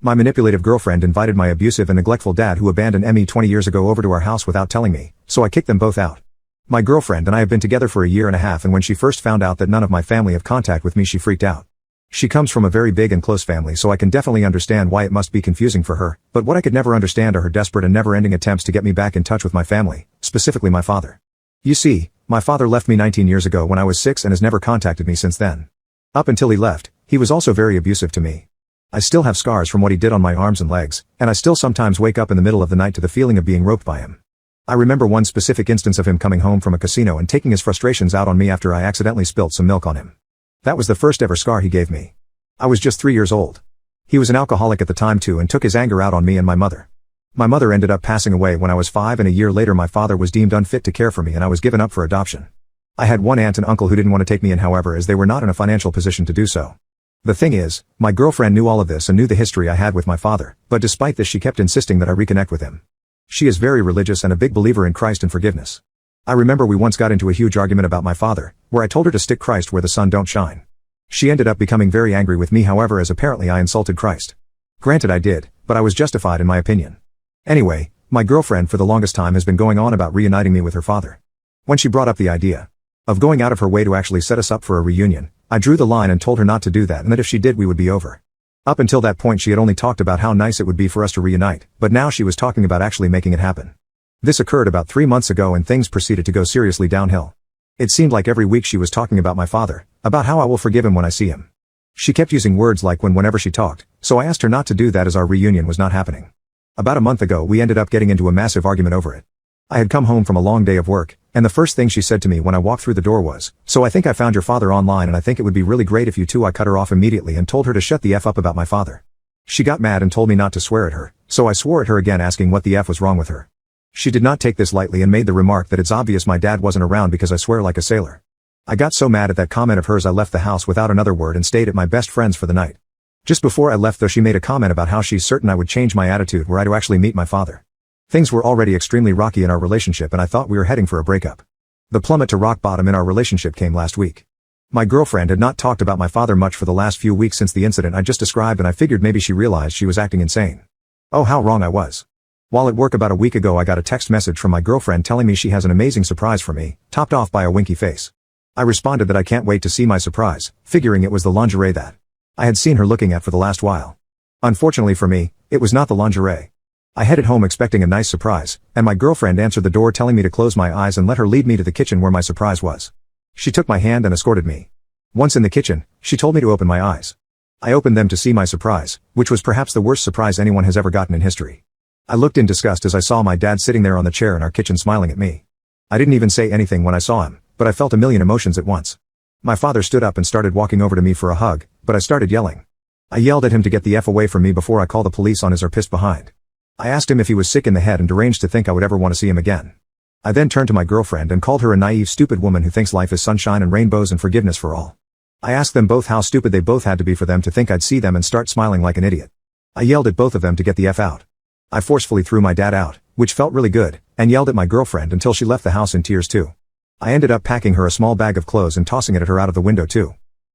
My manipulative girlfriend invited my abusive and neglectful dad who abandoned me 20 years ago over to our house without telling me, so I kicked them both out. My girlfriend and I have been together for a year and a half, and when she first found out that none of my family have contact with me, she freaked out. She comes from a very big and close family, so I can definitely understand why it must be confusing for her, but what I could never understand are her desperate and never-ending attempts to get me back in touch with my family, specifically my father. You see, my father left me 19 years ago when I was 6 and has never contacted me since then. Up until he left, he was also very abusive to me. I still have scars from what he did on my arms and legs, and I still sometimes wake up in the middle of the night to the feeling of being roped by him. I remember one specific instance of him coming home from a casino and taking his frustrations out on me after I accidentally spilt some milk on him. That was the first ever scar he gave me. I was just 3 years old. He was an alcoholic at the time too and took his anger out on me and my mother. My mother ended up passing away when I was 5, and a year later my father was deemed unfit to care for me and I was given up for adoption. I had one aunt and uncle who didn't want to take me in, however, as they were not in a financial position to do so. The thing is, my girlfriend knew all of this and knew the history I had with my father, but despite this she kept insisting that I reconnect with him. She is very religious and a big believer in Christ and forgiveness. I remember we once got into a huge argument about my father, where I told her to stick Christ where the sun don't shine. She ended up becoming very angry with me, however, as apparently I insulted Christ. Granted I did, but I was justified in my opinion. Anyway, my girlfriend for the longest time has been going on about reuniting me with her father. When she brought up the idea of going out of her way to actually set us up for a reunion, I drew the line and told her not to do that and that if she did we would be over. Up until that point she had only talked about how nice it would be for us to reunite, but now she was talking about actually making it happen. This occurred about 3 months ago and things proceeded to go seriously downhill. It seemed like every week she was talking about my father, about how I will forgive him when I see him. She kept using words like whenever she talked, so I asked her not to do that as our reunion was not happening. About a month ago we ended up getting into a massive argument over it. I had come home from a long day of work, and the first thing she said to me when I walked through the door was, "So I think I found your father online and I think it would be really great if you two." I cut her off immediately and told her to shut the F up about my father. She got mad and told me not to swear at her, so I swore at her again asking what the F was wrong with her. She did not take this lightly and made the remark that it's obvious my dad wasn't around because I swear like a sailor. I got so mad at that comment of hers I left the house without another word and stayed at my best friend's for the night. Just before I left though she made a comment about how she's certain I would change my attitude were I to actually meet my father. Things were already extremely rocky in our relationship and I thought we were heading for a breakup. The plummet to rock bottom in our relationship came last week. My girlfriend had not talked about my father much for the last few weeks since the incident I just described, and I figured maybe she realized she was acting insane. Oh, how wrong I was. While at work about a week ago I got a text message from my girlfriend telling me she has an amazing surprise for me, topped off by a winky face. I responded that I can't wait to see my surprise, figuring it was the lingerie that I had seen her looking at for the last while. Unfortunately for me, it was not the lingerie. I headed home expecting a nice surprise, and my girlfriend answered the door telling me to close my eyes and let her lead me to the kitchen where my surprise was. She took my hand and escorted me. Once in the kitchen, she told me to open my eyes. I opened them to see my surprise, which was perhaps the worst surprise anyone has ever gotten in history. I looked in disgust as I saw my dad sitting there on the chair in our kitchen smiling at me. I didn't even say anything when I saw him, but I felt a million emotions at once. My father stood up and started walking over to me for a hug, but I started yelling. I yelled at him to get the F away from me before I call the police on his or pissed behind. I asked him if he was sick in the head and deranged to think I would ever want to see him again. I then turned to my girlfriend and called her a naive, stupid woman who thinks life is sunshine and rainbows and forgiveness for all. I asked them both how stupid they both had to be for them to think I'd see them and start smiling like an idiot. I yelled at both of them to get the F out. I forcefully threw my dad out, which felt really good, and yelled at my girlfriend until she left the house in tears too. I ended up packing her a small bag of clothes and tossing it at her out of the window too.